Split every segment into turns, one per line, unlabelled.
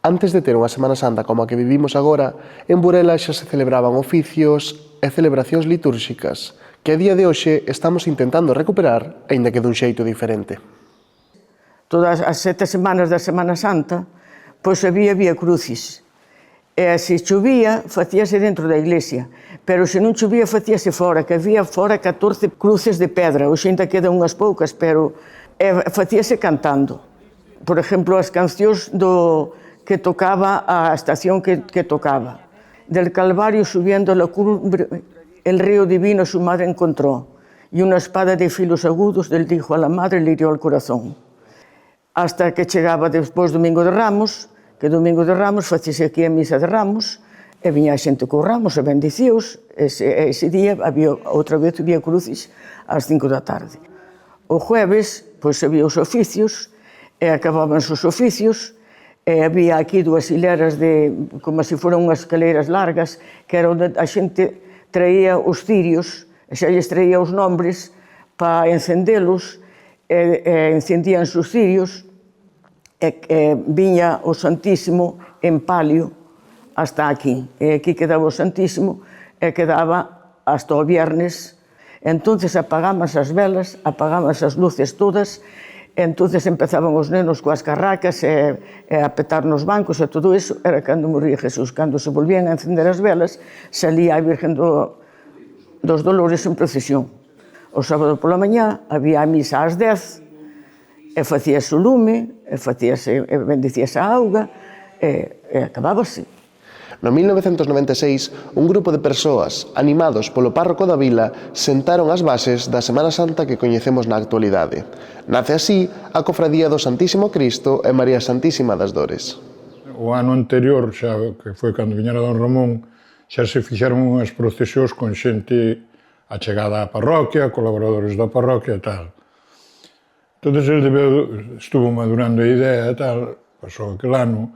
Antes de ter unha Semana Santa como a que vivimos agora, en Burela xa se celebraban oficios e celebracións litúrxicas que a día de hoxe estamos intentando recuperar, aínda que dun xeito diferente.
Todas as 7 semanas da Semana Santa, pois había Vía Crucis. E se chovía, facíase dentro da iglesia, pero se non chovía, facíase fora, que había fora 14 cruces de pedra, hoxe ainda quedan unhas poucas, pero facíase cantando. Por exemplo, as cancións que tocaba a estación que tocaba. Del Calvario subiendo la cumbre, el río divino su madre encontró, y una espada de filos agudos del dijo a la madre le hirió al corazón. Hasta que chegaba despois Domingo de Ramos, que Domingo de Ramos facíase aquí a misa de Ramos, e viña a xente co Ramos e bendicíos, ese día había outra vez Vía Crucis ás 5 da tarde. O jueves, pois había os oficios, e acabábanse os oficios, e había aquí 2 hileras como se foran unhas escaleiras largas, que era onde a xente traía os cirios, e xa lles traía os nombres para encendelos, e encendíanse os cirios, e viña o Santísimo en palio hasta aquí. E aquí quedaba o Santísimo e quedaba hasta o viernes. Entonces apagábamos as velas, apagábamos as luces todas, e entonces empezaban os nenos coas carracas e a petar nos bancos e todo iso. Era cando moría Jesús. Cando se volvían a encender as velas, salía a Virgen dos Dolores en procesión. O sábado pola mañá había a misa ás 10, e facíase o lume, e bendicíase a auga, e acabábase.
No 1996, un grupo de persoas, animados polo párroco da vila, sentaron as bases da Semana Santa que coñecemos na actualidade. Nace así a Cofradía do Santísimo Cristo e María Santísima das Dores.
O ano anterior, xa que foi cando viñera don Ramón, xa se fixeron unhas procesións con xente achegada á parroquia, colaboradores da parroquia e tal. Entón, estuvo madurando a idea e tal, pasou aquel ano,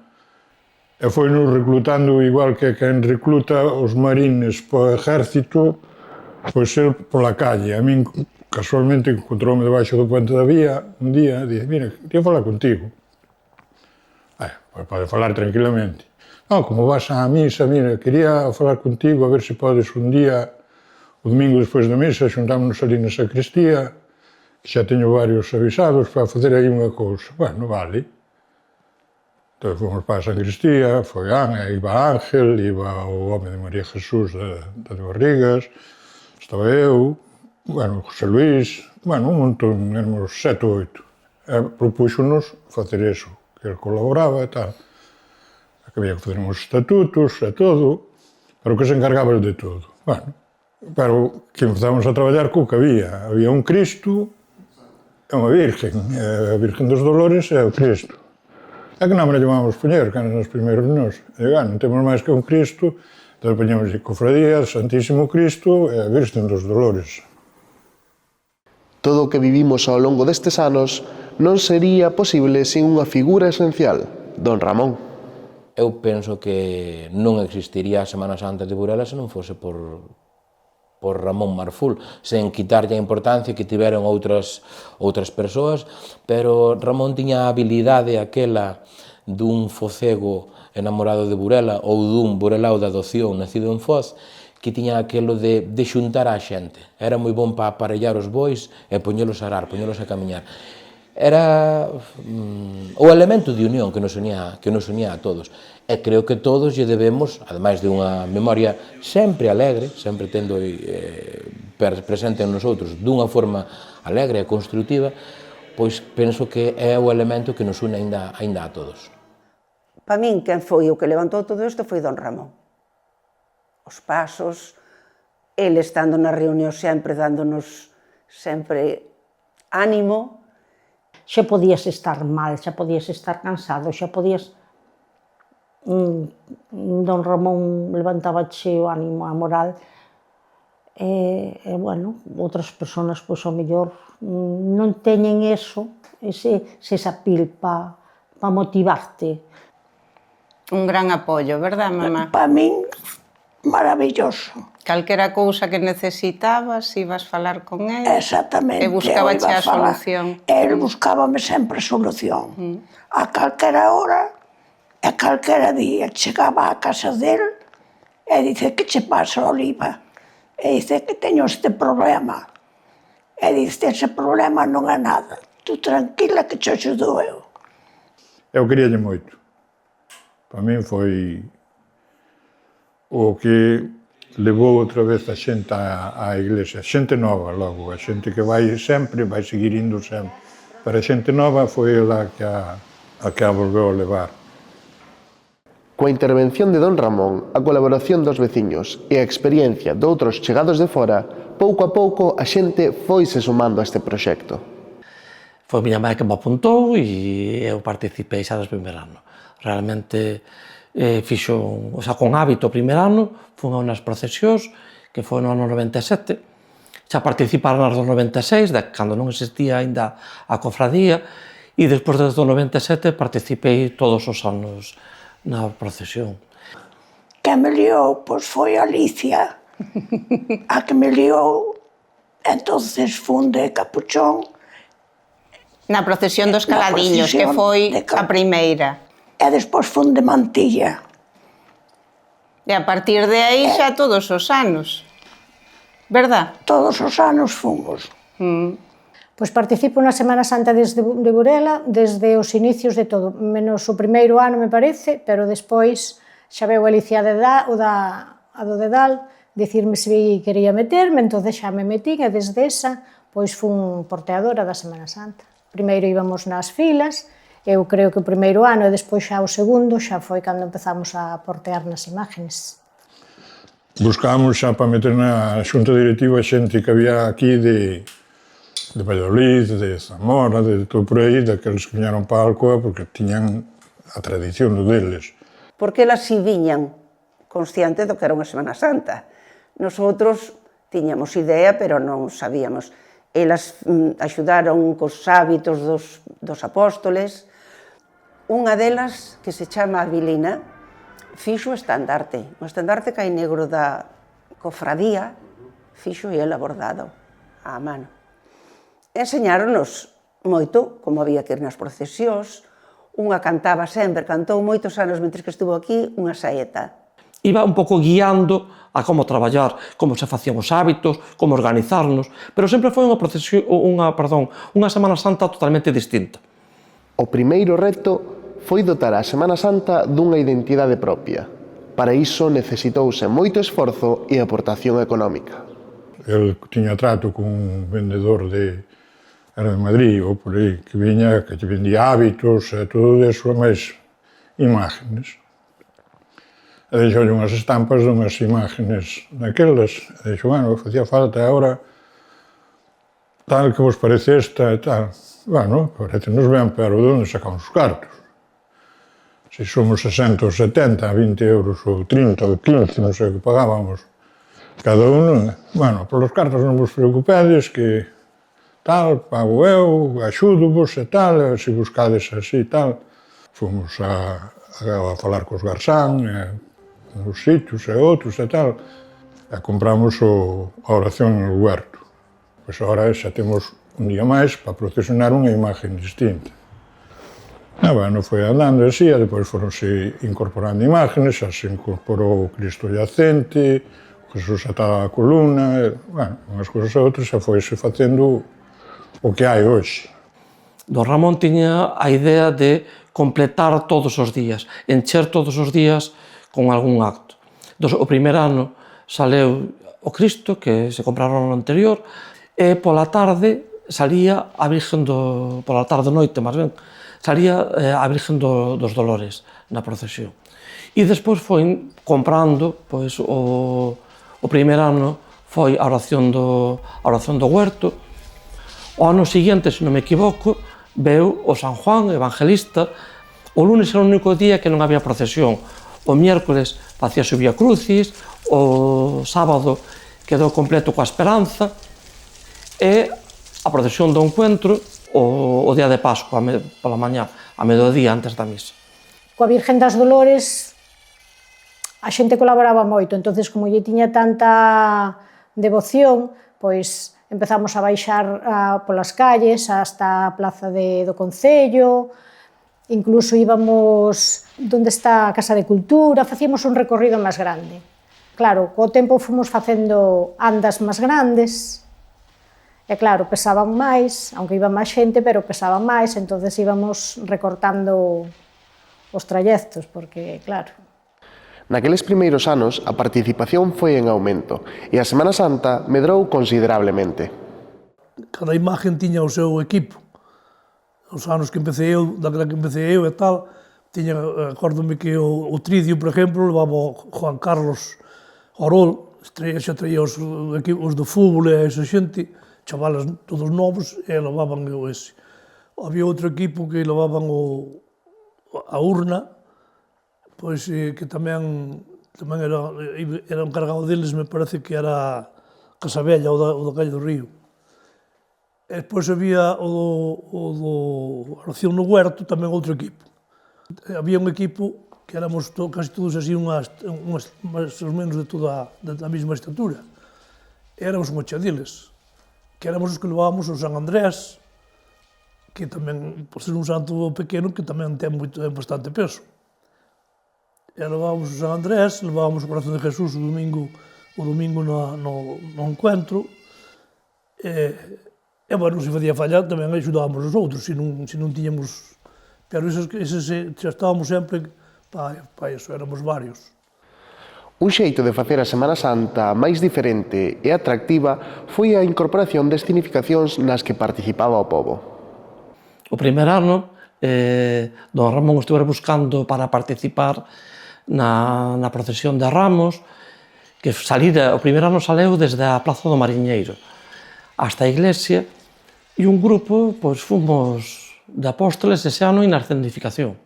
e foi nos reclutando igual que quen recluta os marines para o exército, pois el pola calle. A min, casualmente, encontroume debaixo do puente da vía, un día, e dice, mira, quería falar contigo. Pois pode falar tranquilamente. Non, como vas á misa, mira, quería falar contigo, a ver se podes un día, o domingo despois da misa, xuntámonos ali na sacristía, que xa teño varios avisados para facer aí unha cousa. Bueno, vale. Entón, fomos para a sacristía, iba Ángel, iba o home de María Jesús de Barrigas, estaba eu, José Luís, un montón, éramos 7 ou 8. E propúxonos facer eso, que ele colaboraba e tal. Que había que fazer uns estatutos e todo, pero que se encargaba de todo. Pero que empezamos a traballar co que había. Había un Cristo e unha Virgen, a Virgen dos Dolores e o Cristo. É que non me llamamos poñer, que nos primeiros nos. Non temos máis que un Cristo, entón poñemos Cofradía, Santísimo Cristo e a Virgen dos Dolores.
Todo o que vivimos ao longo destes anos non sería posible sin unha figura esencial, don Ramón.
Eu penso que non existiría a Semana Santa de Burela se non fose por Ramón Marful, sen quitarlle a importancia que tiveron outras persoas, pero Ramón tiña a habilidade aquela dun focego enamorado de Burela ou dun burelao de adopción nacido en Foz, que tiña aquilo de xuntar a xente. Era moi bon para aparellar os bois e poñelos a arar, poñelos a camiñar. Era o elemento de unión que nos unía a todos. E creo que todos lle debemos, ademais de unha memoria sempre alegre, sempre tendo presente en nosotros dunha forma alegre e construtiva, pois penso que é o elemento que nos une aínda a todos.
Para min, quen foi o que levantou todo isto foi don Ramón. Os pasos, ele estando na reunión sempre, dándonos sempre ánimo.
Xa podías estar mal, xa podías estar cansado, xa podías... Don Ramón levantabache o ánimo, a moral, e, outras persoas, pois, ao mellor, non teñen esa pil para motivarte.
Un gran apoio, verdad, mamá?
Para min, maravilloso.
Calquera cousa que necesitabas, ibas falar con el.
Exactamente.
E buscabache a solución.
El buscábame sempre a solución. A calquera hora E calquera día chegaba á casa del e dice, que che pasa, Oliva? E dice que teño este problema. E dice, ese problema non é nada. Tú tranquila que che axudo eu.
Eu queríalle moito. Para min foi o que levou outra vez a xente á iglesia. Xente nova, logo. A xente que vai sempre, vai seguir indo sempre. Pero a xente nova foi a que a volveu a levar.
Coa intervención de don Ramón, a colaboración dos veciños e a experiencia de outros chegados de fora, pouco a pouco a xente foise sumando a este proxecto.
Foi miña mãe que me apuntou e eu participei xa desde o primer ano. Realmente fixo, con hábito o primer ano, fun a unhas procesións, que foi no ano 97, xa participaron nas do 96, cando non existía aínda a cofradía, e despois desde o 97 participei todos os anos na procesión.
Que me liou, pois foi Alicia, a que me liou. Entonces fun de capuchón.
Na procesión dos Caladiños, que foi a primeira.
E despois fun de mantilla.
E a partir de aí xa todos os anos. Verdad?
Todos os anos fomos.
Pois participo na Semana Santa de Burela desde os inicios de todo, menos o primeiro ano me parece, pero despois xa veu Alicia a do Dedal dicirme se quería meterme, entón xa me metín e desde esa pois fun porteadora da Semana Santa. Primeiro íbamos nas filas, eu creo que o primeiro ano e despois xa o segundo xa foi cando empezamos a portear nas imágenes.
Buscábamos xa para meter na xunta directiva xente que había aquí de Valladolid, de Zamora, de todo por aí, daqueles que viñeron para a Alcoa, porque tiñan a tradición do deles.
Porque elas si viñan consciente do que era unha Semana Santa. Nosotros tiñamos idea, pero non sabíamos. Elas axudaron cos hábitos dos apóstoles. Unha delas, que se chama Avilina, fixo o estandarte. O estandarte cai negro da cofradía, fixo e el bordado á mano. Enseñáronos moito, como había que ir nas procesións. Unha cantaba sempre, cantou moitos anos mentre que estuvo aquí, unha saeta.
Iba un pouco guiando a como traballar, como se facían os hábitos, como organizarnos, pero sempre foi unha Semana Santa totalmente distinta.
O primeiro reto foi dotar a Semana Santa dunha identidade propia. Para iso necesitouse moito esforzo e aportación económica.
El tiña trato con un vendedor era de Madrid ou por aí, que viña, que vendía hábitos e todo eso, máis imágenes. E deixoulle unhas estampas de unhas imágenes daquelas. E dixo, bueno, facía falta agora tal que vos parece esta e tal. Bueno, parece-nos ben, pero de onde sacamos os cartos? Se somos 60 ou 70, 20 euros ou 30 ou 15, non sei o que pagábamos cada uno. Bueno, polos cartos non vos preocupedes, que tal, pago eu, axudo-vos e tal, se buscades así e tal. Fomos a falar cos garzán, nos sitios e outros e tal, e compramos a oración no huerto. Pois agora xa temos un día máis para procesionar unha imagen distinta. E, bueno, foi andando así, e depois foronse incorporando imágenes, xa se incorporou o Cristo Yacente, Jesús atado á columna, e, bueno, unhas cousas e outras, xa foise facendo o que hai hoxe.
Don Ramón tiña a idea de completar todos os días, encher todos os días con algún acto. O primer ano saleu o Cristo, que se compraron no anterior, e pola tarde salía a Virgen pola tarde noite, máis ben, salía a Virgen dos Dolores na procesión. E despois foi comprando, pois, o primer ano foi a oración do huerto. O ano seguinte, se non me equivoco, veu o San Juan, evangelista. O lunes era o único día que non había procesión. O miércoles facíase o Vía Crucis, o sábado quedou completo coa Esperanza, e a procesión do encuentro o día de Pascua, pola mañá, a mediodía antes da misa.
Coa Virgen das Dolores a xente colaboraba moito, entonces como lle tiña tanta devoción, pois empezamos a baixar polas calles hasta a plaza do Concello, Incluso íbamos onde está a Casa de Cultura, facíamos un recorrido máis grande. Claro, co tempo fomos facendo andas máis grandes, e claro, pesaban máis, aunque iba máis xente, pero pesaban máis, entonces íbamos recortando os trayectos, porque claro.
Naqueles primeiros anos, a participación foi en aumento e a Semana Santa medrou considerablemente.
Cada imagen tiña o seu equipo. Os anos que empecé eu, daquela que empecé eu e tal, acórdome que o tridio, por exemplo, levaba o Juan Carlos Orol, xa traía os do fútbol e esa xente, chavalas todos novos, e levaban eu ese. Había outro equipo que levaban a urna, pois que tamén era encargado deles, me parece que era Casabella, o da Calle do Río. E despois había o do Oración no Huerto, tamén outro equipo. Había un equipo que éramos casi todos así, máis ou menos da mesma estatura. Éramos unha chadiles, que éramos os que levábamos o San Andrés, que tamén, por ser un santo pequeno, que tamén ten bastante peso. E levábamos o San Andrés, levábamos o Corazón de Jesús o domingo no encuentro, e, bueno, se facía fallar, tamén axudábamos os outros, se non tiñamos... Pero eses xa estábamos sempre, para iso, éramos varios.
Un xeito de facer a Semana Santa máis diferente e atractiva foi a incorporación de escenificacións nas que participaba o pobo.
O primer ano, don Ramón estivera buscando para participar na procesión de Ramos, que o primer ano saleu desde a Plaza do Mariñeiro hasta a iglesia, e un grupo, pois, fomos de apóstoles ese ano na escenificación.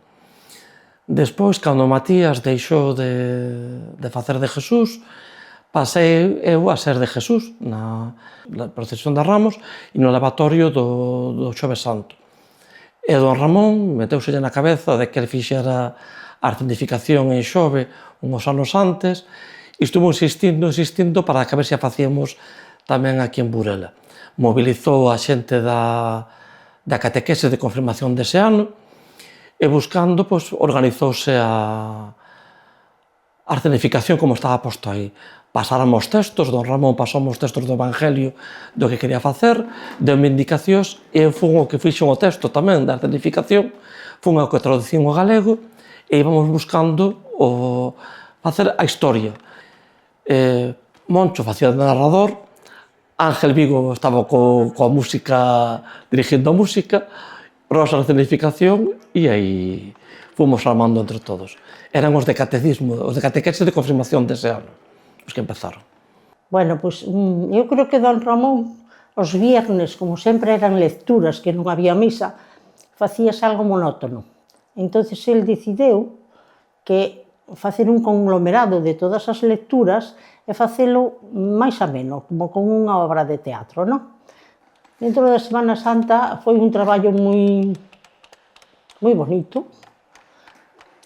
Despois, cando Matías deixou de facer de Jesús, pasei eu a ser de Jesús na procesión de Ramos e no lavatorio do Xoves Santo. E don Ramón meteuselle na cabeza de que ele fixera a escenificación en Xove uns anos antes e estuvo insistindo para que a ver se a facíamos tamén aquí en Burela. Mobilizou a xente da catequese de confirmación dese ano e buscando, organizouse a escenificación como estaba posto aí. Pasáramos textos, don Ramón pasamos textos do Evangelio do que quería facer, deu-me indicacións e eu fui o que fixo o texto tamén da escenificación, fui o que traducín o galego e íbamos buscando facer a historia. Moncho facía de narrador, Ángel Vigo estaba coa música, dirigindo a música, Rosa a escenificación e aí fomos armando entre todos. Eran os de catecismo, os de catequese de confirmación dese ano, os que empezaron.
Bueno, pois eu creo que don Ramón, os viernes, como sempre eran lecturas, que non había misa, facíase algo monótono. Entón, el decideu que facer un conglomerado de todas as lecturas e facelo máis ameno, como con unha obra de teatro, non? Dentro da Semana Santa foi un traballo moi bonito.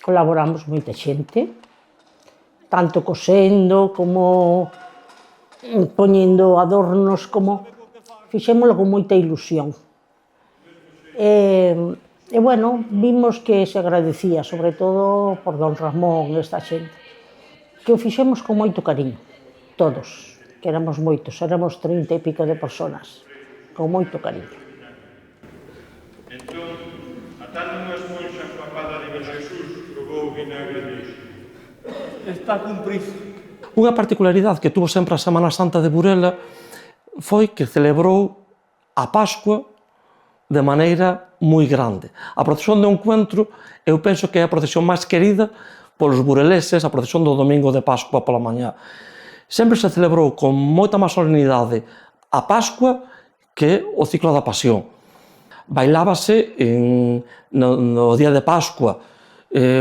Colaboramos moita xente, tanto cosendo como poñendo adornos, como fixémolo con moita ilusión. E, bueno, vimos que se agradecía, sobre todo por don Ramón e esta xente, que o fixemos con moito cariño, todos, que éramos moitos, éramos 30 e pico de personas, con moito cariño.
Entón, atando unha esponxa empapada de Jesús, probou o vinagre disto. Está cumprido.
Unha particularidade que tuvo sempre a Semana Santa de Burela foi que celebrou a Pascua de maneira moi grande. A procesión do encuentro, eu penso que é a procesión máis querida polos bureleses, a procesión do domingo de Pascua pola mañá. Sempre se celebrou con moita máis solemnidade a Pascua que o ciclo da Pasión. Bailábase no día de Pascua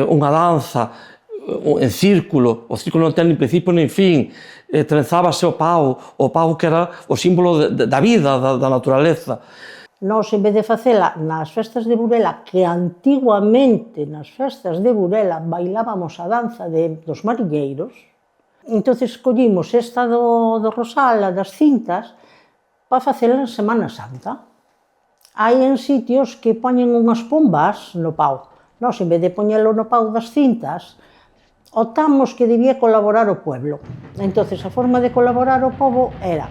unha danza en círculo, o círculo non ten nin principio nin fin, trenzábase o pau que era o símbolo da vida, da naturaleza.
Nós, en vez de facela nas festas de Burela, que antiguamente nas festas de Burela bailábamos a danza dos mariñeiros, entón escollimos esta do Rosal, a das cintas, para facela en Semana Santa. Hai en sitios que poñen unhas pombas no pau, Nós, en vez de poñelo no pau das cintas, optamos que debía colaborar o pueblo. Entonces, a forma de colaborar o pobo era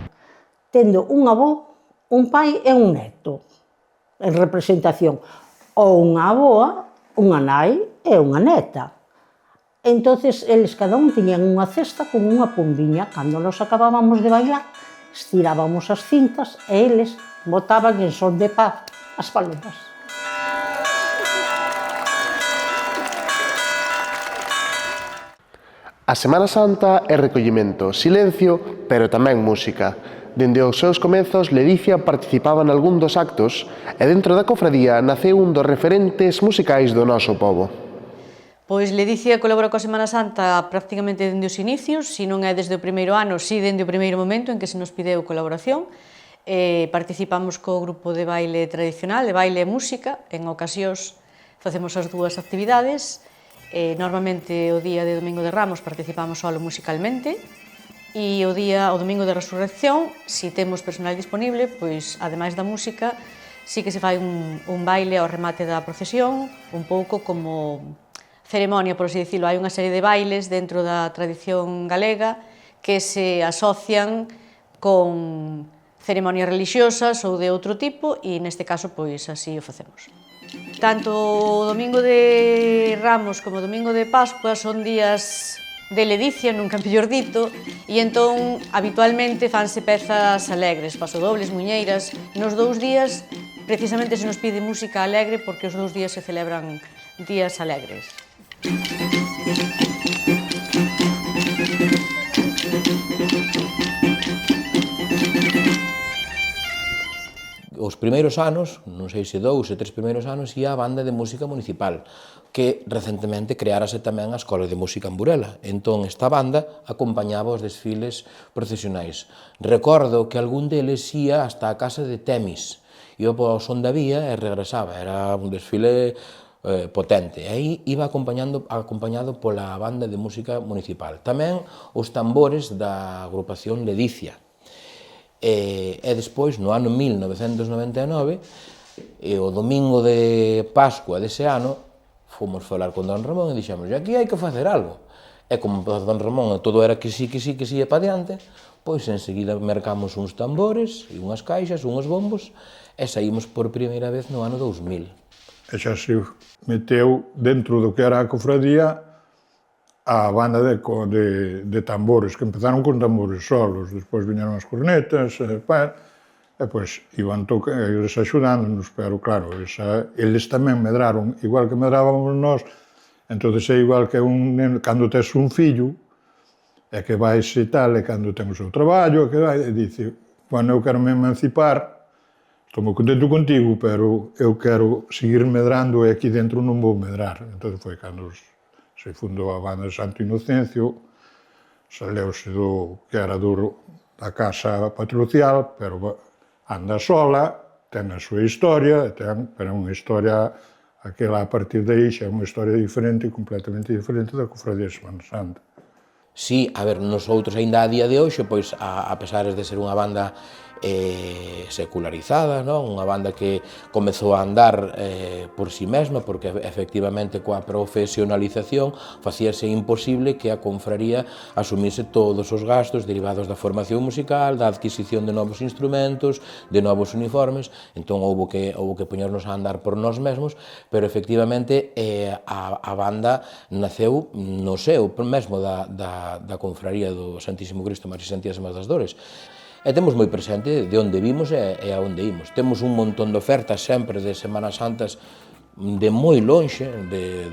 tendo un avó, un pai e un neto, en representación, ou unha aboa, unha nai e unha neta. Entonces, eles cada un tiñan unha cesta con unha pombiña. Cando nos acabábamos de bailar, estirábamos as cintas e eles botaban en son de paz as palomas.
A Semana Santa é recollimento, silencio, pero tamén música. Dende os seus comezos, Ledicia participaba nalgún dos actos e dentro da cofradía naceu un dos referentes musicais do noso pobo.
Pois Ledicia colabora coa Semana Santa prácticamente dende os inicios, se non é desde o primeiro ano, si dende o primeiro momento en que se nos pideu colaboración. Participamos co grupo de baile tradicional, de baile e música, en ocasións facemos as dúas actividades. Normalmente o día de Domingo de Ramos participamos solo musicalmente, e o domingo de Resurrección, se temos personal disponible, pois, ademais da música, sí que se fai un baile ao remate da procesión, un pouco como ceremonia, por así dicilo. Hai unha serie de bailes dentro da tradición galega que se asocian con ceremonias religiosas ou de outro tipo, e neste caso, pois, así o facemos. Tanto o Domingo de Ramos como o Domingo de Pascua son días de ledicia, nunca mellor dito, e entón habitualmente fanse pezas alegres, pasodobles, muñeiras. Nos dous días precisamente se nos pide música alegre porque os dous días se celebran días alegres.
Os primeiros anos, non sei se 2 ou 3 primeiros anos, ia a banda de música municipal, que recentemente creárase tamén a Escola de Música en Burela. Entón, esta banda acompañaba os desfiles procesionais. Recordo que algún deles ia hasta a casa de Temis, ia ao son da vía e regresaba. Era un desfile potente. E aí iba acompañado pola banda de música municipal. Tamén os tambores da agrupación Ledicia. E despois, no ano 1999, o domingo de Pascua dese ano, fomos falar con Don Ramón e dixemos: aquí hai que facer algo. E como Don Ramón todo era que sí e para diante, pois enseguida mercamos uns tambores e unhas caixas, uns bombos, e saímos por primeira vez no ano 2000.
E xa se meteu dentro do que era a cofradía a banda de tambores, que empezaron con tambores solos, despois viñeron as cornetas, e pois iban eles axudándonos, pero claro, eles tamén medraron, igual que medrábamos nós. Entón é igual que cando tes un fillo, e que vais e tal, e cando ten o seu traballo, e dice: bueno, eu quero me emancipar, estou moi contento contigo, pero eu quero seguir medrando e aquí dentro non vou medrar. Entón foi cando se fundou a banda de Santo Inocencio, saleuse do que era da casa patrocial, pero anda sola, ten a súa historia, pero é unha historia, aquela a partir de aí xa é unha historia diferente, completamente diferente da cofradía de Semana Santa.
Sí, a ver, nosotros ainda a día de hoxe, pois, a pesar de ser unha banda secularizada, unha banda que comezou a andar por si mesma, porque efectivamente coa profesionalización facíase imposible que a confraría asumise todos os gastos derivados da formación musical, da adquisición de novos instrumentos, de novos uniformes. Entón houbo que poñernos a andar por nós mesmos, pero efectivamente a banda naceu no seo mesmo da confraría do Santísimo Cristo María Santísimas das Dores. E temos moi presente de onde vimos e a onde imos. Temos un montón de ofertas sempre de Semanas Santas de moi lonxe,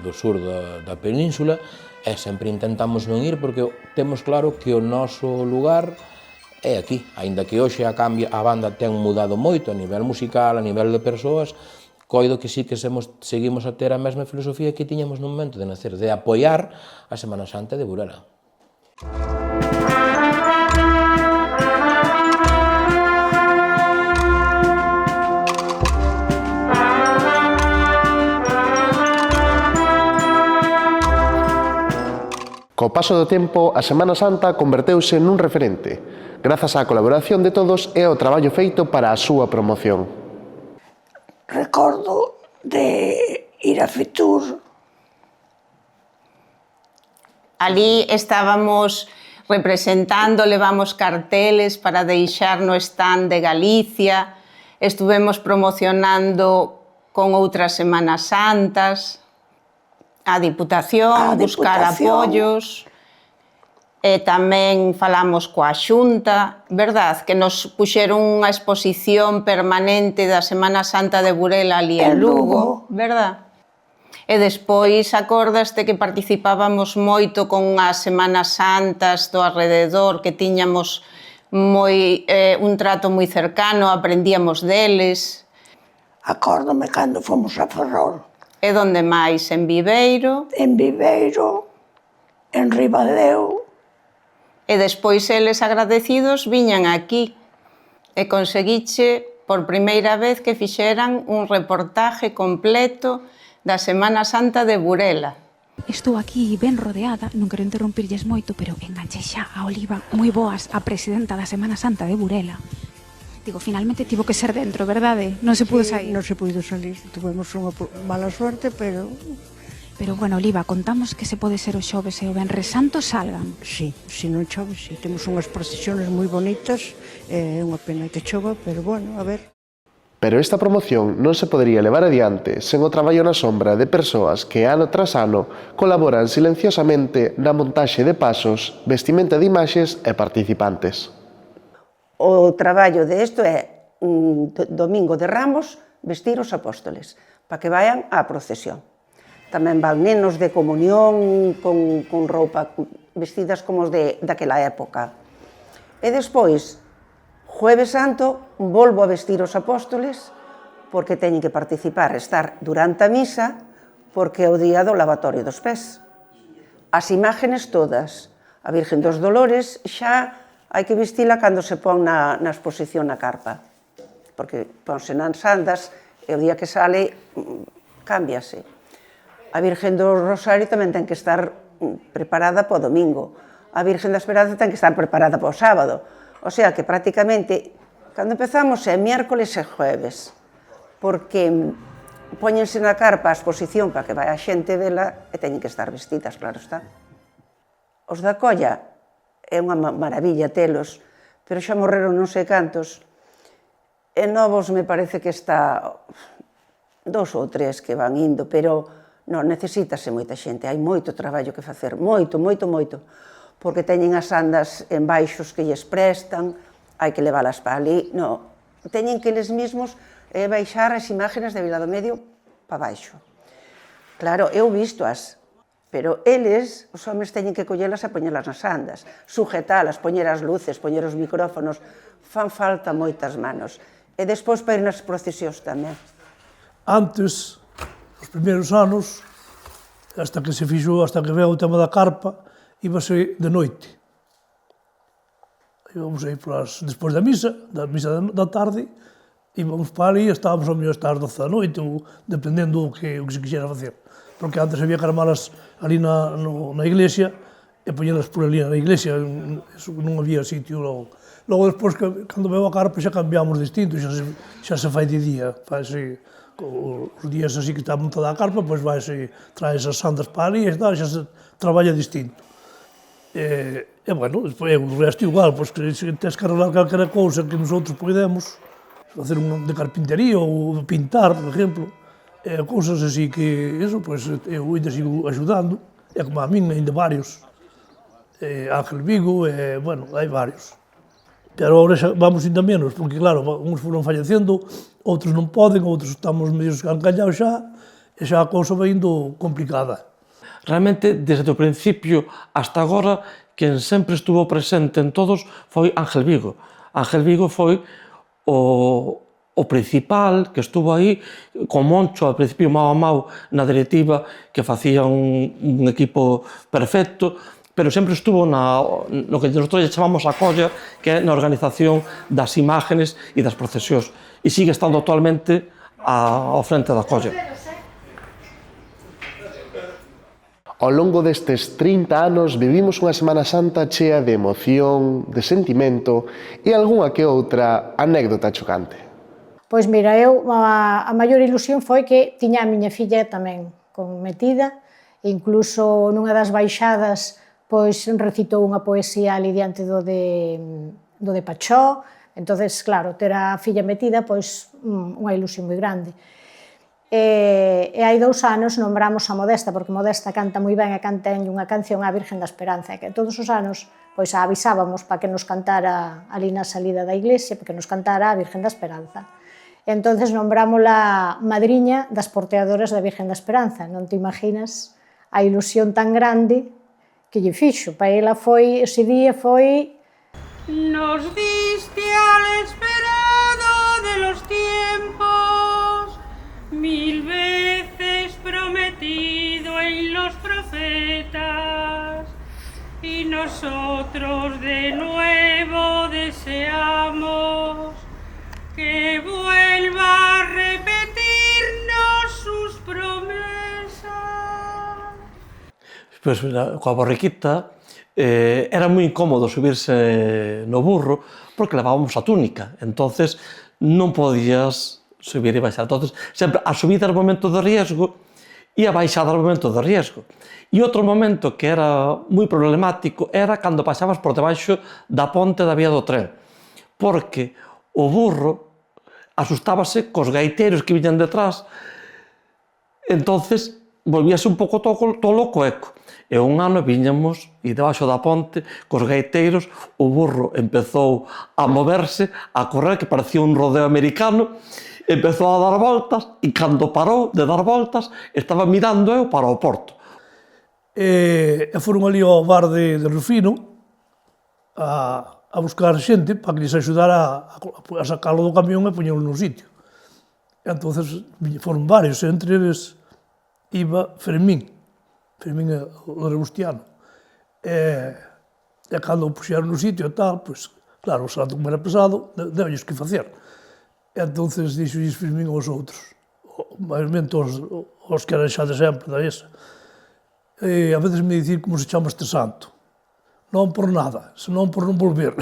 do sur da península, e sempre intentamos non ir porque temos claro que o noso lugar é aquí. Aínda que hoxe a banda ten mudado moito a nivel musical, a nivel de persoas, coido que sí que seguimos a ter a mesma filosofía que tiñamos no momento de nacer, de apoiar a Semana Santa de Burela.
Co paso do tempo, a Semana Santa converteuse nun referente, grazas á colaboración de todos e ao traballo feito para a súa promoción.
Recordo de ir a Fitur
Ali estábamos representando, levamos carteles para deixar no stand de Galicia, estuvemos promocionando con outras Semanas Santas, a Diputación, buscar apoios, e tamén falamos coa Xunta, verdad, que nos puxeron unha exposición permanente da Semana Santa de Burela ali en Lugo, verdad? E despois acordaste que participábamos moito con as Semanas Santas do alrededor, que tiñamos un trato moi cercano, aprendíamos deles.
Acórdome cando fomos a Ferrol.
E donde máis? En Viveiro?
En Viveiro, en Ribadeo.
E despois eles agradecidos viñan aquí e conseguiche por primeira vez que fixeran un reportaje completo da Semana Santa de Burela.
Estou aquí ben rodeada, non quero interrompirlles moito, pero enganchei xa a Oliva moi boas, a presidenta da Semana Santa de Burela. Digo, finalmente tivo que ser dentro, verdade? Non se pudo sair.
Non se pudo salir, tuvemos unha mala suerte, pero...
Pero, bueno, Oliva, contamos que se pode ser o xoves e o Venres Santo salgan.
Sí, se non chove, sí. Temos unhas procesiones moi bonitas, é unha pena que chova, pero, bueno, a ver...
Pero esta promoción non se podería levar adiante sen o traballo na sombra de persoas que ano tras ano colaboran silenciosamente na montaxe de pasos, vestimenta de imaxes e participantes.
O traballo de isto é domingo de Ramos vestir os apóstoles para que vayan á procesión. Tamén van nenos de comunión con roupa vestidas como os daquela época. E despois, Jueves Santo, volvo a vestir os apóstoles porque teñen que participar, estar durante a misa, porque é o día do lavatorio dos pés. As imágenes todas, a Virgen dos Dolores, xa hai que vestila cando se pon na exposición na carpa, porque ponse nas andas e o día que sale cámbiase. A Virgen do Rosario tamén ten que estar preparada para o domingo. A Virgen da Esperanza ten que estar preparada para o sábado. O sea que prácticamente, cando empezamos é miércoles e jueves, porque póñense na carpa a exposición para que vai a xente vela e teñen que estar vestidas, claro está. Os da colla é unha maravilla telos, pero xa morreron non sei cantos, e novos me parece que está 2 ou 3 que van indo, pero non, necesítase moita xente, hai moito traballo que facer, moito, moito, moito, porque teñen as andas en baixos que lles prestan, hai que leválas para ali, non, teñen que eles mesmos baixar as imágenes de Viladomedio para baixo. Claro, eu vistoas, pero eles, os homes, teñen que collelas e poñelas nas andas, sujetalas, poñer as luces, poñer os micrófonos, fan falta moitas manos. E despois para ir nas procesións tamén.
Antes, os primeiros anos, hasta que se fixo, hasta que veo o tema da carpa, íbase de noite. Íbamos aí despois da misa da tarde, íbamos para ali e estábamos ao mellor hasta as 12 da noite, ou dependendo do que se quixera facer. Porque antes había que armalas ali na iglesia e poñelas por ali na iglesia, non había sitio logo. Logo, despois, cando veo a carpa, xa cambiamos distinto, xa se fai de día, faise os días así que está montada a carpa, pois vaise, traes as sandas para ali e xa se traballa distinto. E, bueno, despois o resto igual, pois que tens que arreglar calquera cousa que nosotros podemos, facer de carpintería ou pintar, por exemplo, cousas así que, eso, pois eu ainda sigo axudando, e como a min, ainda varios, Ángel Vigo, bueno, hai varios. Pero agora xa vamos ainda menos, porque claro, uns foron fallecendo, outros non poden, outros estamos medio escancallados xa, e xa a cousa vai indo complicada.
Realmente, desde o principio hasta agora, quen sempre estuvo presente en todos foi Ángel Vigo. Ángel Vigo foi o principal que estuvo aí, con Moncho, ao principio mau a mau, na directiva, que facía un equipo perfecto, pero sempre estuvo no que nosotros chamamos a colla, que é na organización das imágenes e das procesións. E sigue estando actualmente ao frente da colla.
Ao longo destes 30 anos vivimos unha Semana Santa chea de emoción, de sentimento e algunha que outra anécdota chocante.
Pois mira, a maior ilusión foi que tiña a miña filla tamén metida, incluso nunha das baixadas pois recitou unha poesía ali diante do de Pachó, entonces, claro, ter a filla metida, pois, unha ilusión moi grande. E hai 2 anos nombramos a Modesta, porque Modesta canta moi ben e canten unha canción á Virgen da Esperanza, e que todos os anos pois a avisábamos para que nos cantara ali na salida da iglesia, para que nos cantara a Virgen da Esperanza. E entonces nombrámola madriña das porteadoras da Virgen da Esperanza. Non te imaginas a ilusión tan grande que lle fixo. Para ela foi, ese día foi...
Nos diste al esperado de los tiempos, 1000 veces prometido en los profetas, y nosotros de nuevo deseamos que vuelva a repetirnos sus promesas.
Pois, coa borriquita, era moi incómodo subirse no burro porque levábamos a túnica, entonces non podías subir e baixar. Entonces, sempre a subida era o momento de riesgo e a baixada era o momento de riesgo. E outro momento que era moi problemático era cando pasabas por debaixo da ponte da vía do tren, porque o burro asustábase cos gaiteiros que viñan detrás, entonces volvíase un pouco tolo co eco. E un ano viñamos e debaixo da ponte cos gaiteiros, o burro empezou a moverse, a correr, que parecía un rodeo americano, empezou a dar voltas e cando parou de dar voltas estaba mirando eu para o porto.
E foron ali ao bar de Rufino a buscar xente para que lles axudara a sacalo do camión e poñelo no sitio. Entonces foron varios, entre eles iba Fermín o Rebustiano. E cando o puxeron no sitio e tal, pois, claro, o salto como era pesado, debelles que facer. E entonces dixolles Fermín aos outros, mayormente aos que eran xa de sempre da esa. E a veces me dicir como se chama este santo. Non por nada, senón por non volver.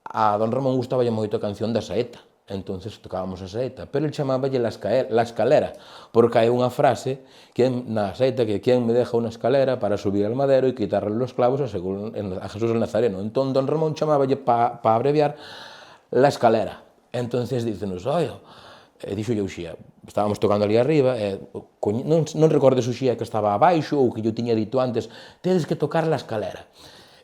A don Ramón gustaballe moito a canción da saeta, entonces tocábamos a saeta, pero el chamáballe la escalera, porque hai unha frase na saeta que quen me deja unha escalera para subir al madero e quitarle los clavos a Jesús el Nazareno. Entón don Ramón chamáballe, para abreviar, la escalera. Entonces dícenos, dixolle Uxía, estábamos tocando ali arriba, non recordo se Uxía que estaba abaixo ou que yo tiña dito antes, tedes que tocar la escalera.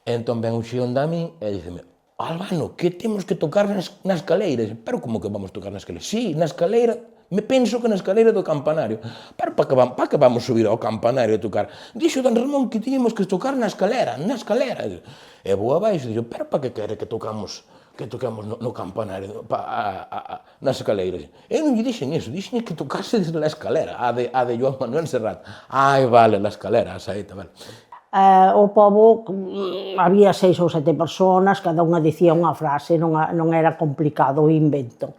Entón ven Uxía onda a min e díceme, Albano, que temos que tocar na escaleira? Pero como que vamos tocar na escaleira? Sí, na escaleira, me penso que na escaleira do campanario. Pero para que vamos subir ao campanario a tocar? Dixo don Ramón que tiñemos que tocar na escalera. E vou abaixo e dixo, pero para que quere que tocamos no campanario, nas escaleiras? Eu non lle dixen iso, dixen que tocase desde a escalera, a de Joan Manuel Serrat. Ai, vale, a escalera, a saeta, vale.
O pobo, había 6 ou 7 personas, cada unha dicía unha frase, non era complicado o invento.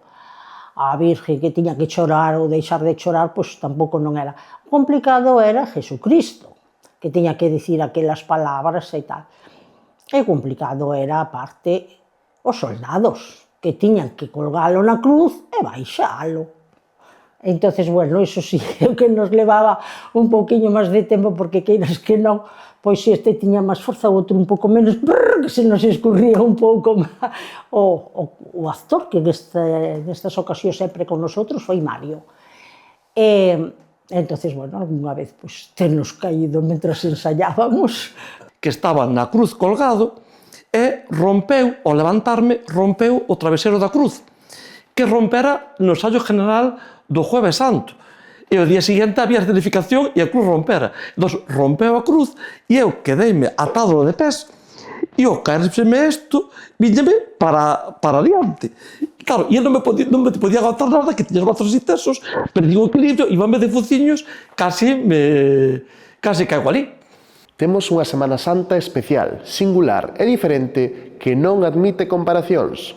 A Virgen que tiña que chorar ou deixar de chorar, pois tampouco non era. Complicado era Jesucristo, que tiña que dicir aquelas palabras e tal. E complicado era, aparte, os soldados, que tiñan que colgalo na cruz e baixalo. Entonces, bueno, iso sí, o que nos levaba un pouquiño máis de tempo, porque queiras que non, pois se este tiña máis forza, o outro un pouco menos, que se nos escurría un pouco máis. O actor que nestas ocasións sempre con nosotros foi Mario. Entonces, bueno, algunha vez pois ternos caído mentras ensayábamos.
Que estaba na cruz colgado e rompeu, ao levantarme, rompeu o travesero da cruz, que rompera no ensayo general do Jueves Santo. E o día seguinte había a certificación e a cruz rompera. Entón, rompeu a cruz e eu quedeime atado de pés e ao caerseme isto, viñame para adiante. Claro, e eu non me podía aguantar nada, que tiña os brazos así tesos, perdí o equilibrio, íbame de fociños, casi caigo ali.
Temos unha Semana Santa especial, singular e diferente que non admite comparacións.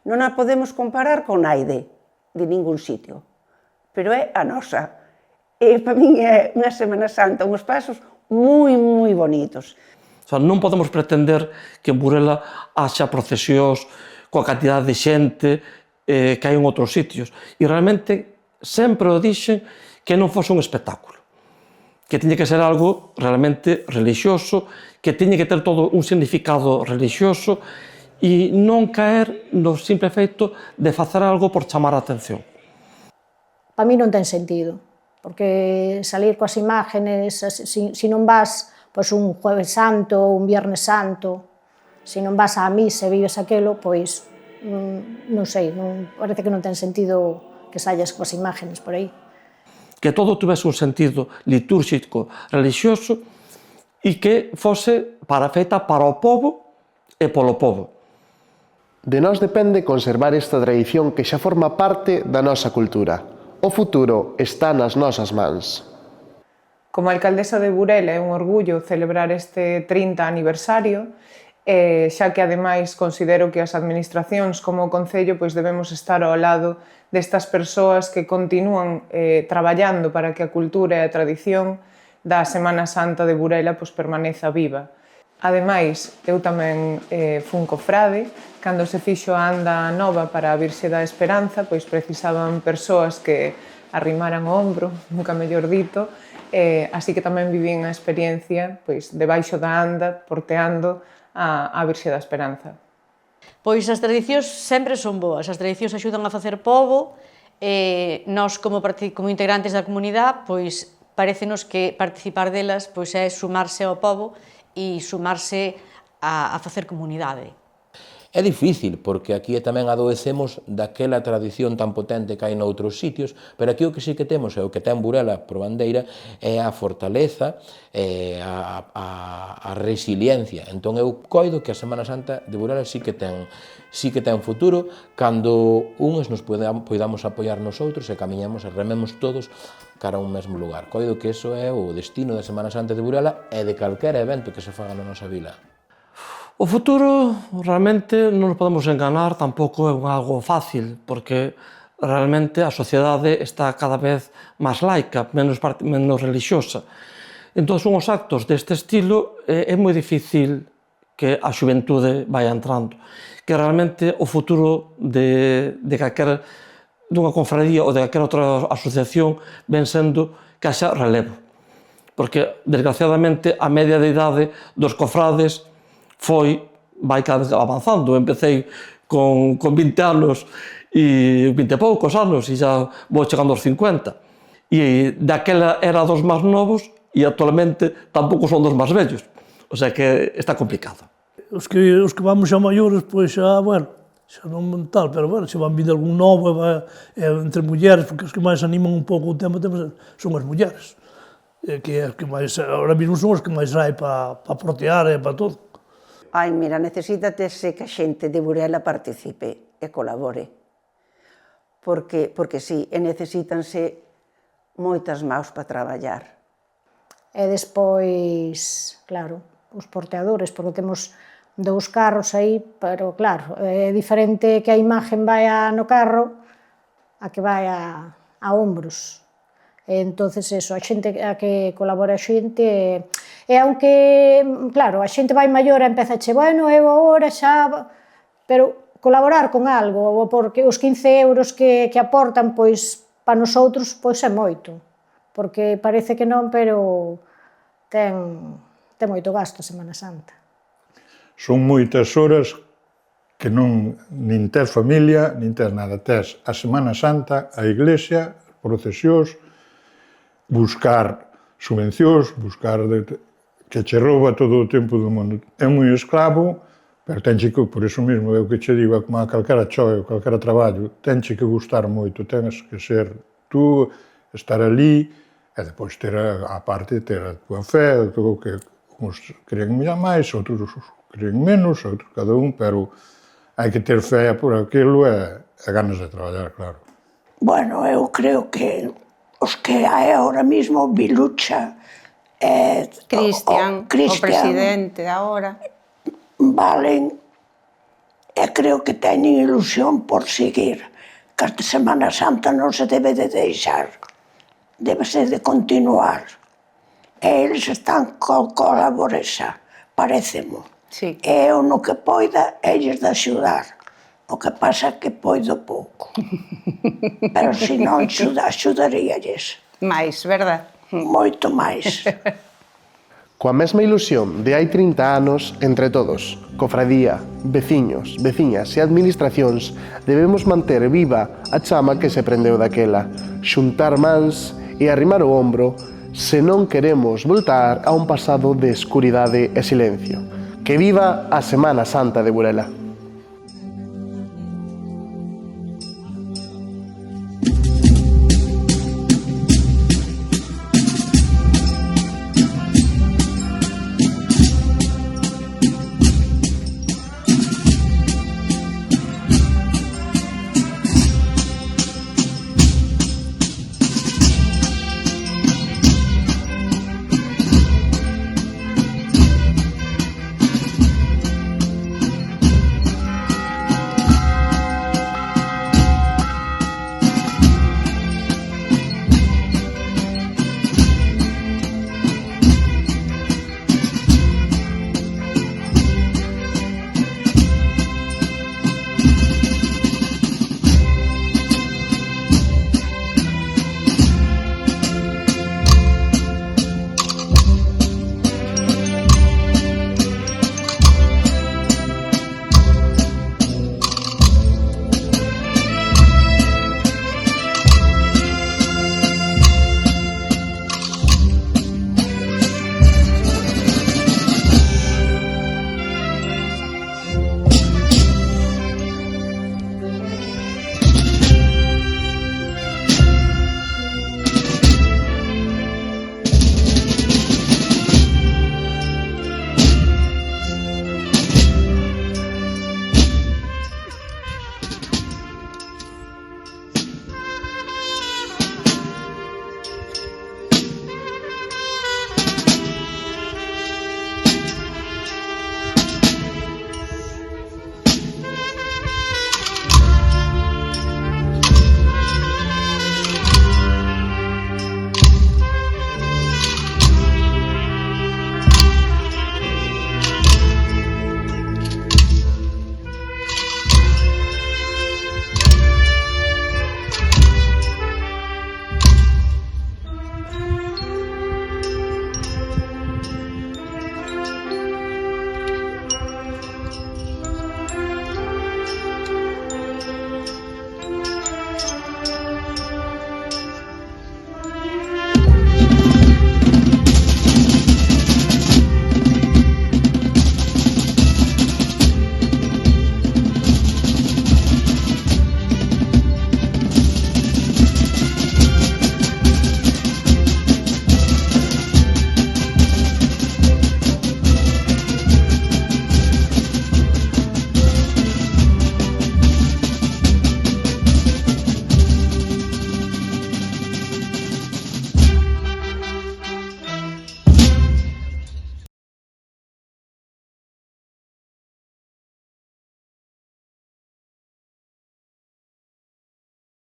Non a podemos comparar con naide de ningún sitio, pero é a nosa. E para min é unha Semana Santa, uns pasos moi, moi bonitos.
Non podemos pretender que en Burela haxa procesións coa cantidad de xente que hai en outros sitios. E realmente sempre o dixen que non fose un espectáculo. que tiña que ser algo realmente religioso, que tiña que ter todo un significado religioso e non caer no simple feito de facer algo por chamar a atención.
Para mí non ten sentido, porque salir coas imágenes, se non vas pois, un Jueves Santo, un Viernes Santo, se non vas á misa e vives aquelo, pois non sei, parece que non ten sentido que sallas coas imágenes por aí.
Que todo tuvese un sentido litúrxico, religioso, e que fose feita para o povo e polo povo.
De nós depende conservar esta tradición que xa forma parte da nosa cultura. O futuro está nas nosas mans.
Como alcaldesa de Burela é un orgullo celebrar este 30 aniversario, xa que ademais considero que as administracións como o Concello pois debemos estar ao lado destas persoas que continúan traballando para que a cultura e a tradición da Semana Santa de Burela pois permaneza viva. Ademais, eu tamén fun cofrade, cando se fixo a anda nova para a Virxe da Esperanza, pois precisaban persoas que arrimaran o ombro, nunca mellor dito, así que tamén vivín a experiencia pois debaixo da anda, porteando a Virxe da Esperanza.
Pois as tradicións sempre son boas, as tradicións axudan a facer pobo, e nós como integrantes da comunidade, pois parécenos que participar delas pois é sumarse ao pobo e sumarse a facer comunidade.
É difícil, porque aquí tamén adoecemos daquela tradición tan potente que hai noutros sitios, pero aquí o que sí que temos, e o que ten Burela por bandeira, é a fortaleza, a resiliencia. Entón eu coido que a Semana Santa de Burela sí que ten futuro, cando uns nos podamos apoiar nos outros e camiñamos e rememos todos cara a un mesmo lugar. Coido que iso é o destino da Semana Santa de Burela e de calquera evento que se faga na nosa vila.
O futuro realmente non nos podemos enganar, tampouco é algo fácil, porque realmente a sociedade está cada vez máis laica, menos religiosa. Entón, os actos deste estilo é moi difícil que a xuventude vai entrando, que realmente o futuro de calquera dunha confradía ou de calquera outra asociación ven sendo que haxa relevo. Porque, desgraciadamente, a media de idade dos cofrades vai cada vez avanzando. Empecei con 20 anos e 20 e poucos anos e xa vou chegando aos 50. E daquela era dos máis novos e actualmente tampouco son dos máis vellos. O sea que está complicado.
Os que vamos xa maiores, pois xa, bueno, xa non tal, pero bueno, xa van vindo algún novo entre mulleres, porque os que máis animan un pouco o tema son as mulleres. Que máis, ahora mesmo son os que máis hai para protear e para todo.
Ai, mira, necesítatese que a xente de Burela participe e colabore. Porque sí, necesítanse moitas maus para traballar.
E despois, claro, os porteadores, porque temos 2 carros aí, pero claro, é diferente que a imagen vai no carro a que vai a ombros. Entonces, eso, a xente a que colabora a xente, e aunque, claro, a xente vai maior e empeza a che, bueno, eu agora xa, pero colaborar con algo, porque os 15 euros que aportan, pois, para nosotros, pois é moito, porque parece que non, pero ten moito gasto a Semana Santa.
Son moitas horas que non nin tes familia, nin tes nada, tes a Semana Santa, a iglesia, procesións, buscar subvencións, buscar que che rouba todo o tempo do mundo. É moi esclavo, pero tenche que, por iso mesmo, é o que che digo, como a calquera choio, calquera traballo, tenche que gustar moito, tens que ser tú, estar ali, e depois ter a parte, ter a tua fé, todo que uns creen máis, outros creen menos, outros cada un, pero hai que ter fé por aquilo e ganas de traballar, claro.
Bueno, eu creo que os que hai ahora mismo, Vilucha e
Cristian, o presidente agora,
valen, e creo que teñen ilusión por seguir, que esta Semana Santa non se debe de deixar, debese de continuar. E eles están colaboresa, parecemo.
Sí.
E eu no que poida, eles de axudar. O que pasa é que poido pouco. Pero se non axudaríalles.
Mais, verdad?
Moito máis.
Coa mesma ilusión de hai 30 anos, entre todos, cofradía, veciños, veciñas e administracións, debemos manter viva a chama que se prendeu daquela, xuntar mans e arrimar o ombro se non queremos voltar a un pasado de escuridade e silencio. Que viva a Semana Santa de Burela!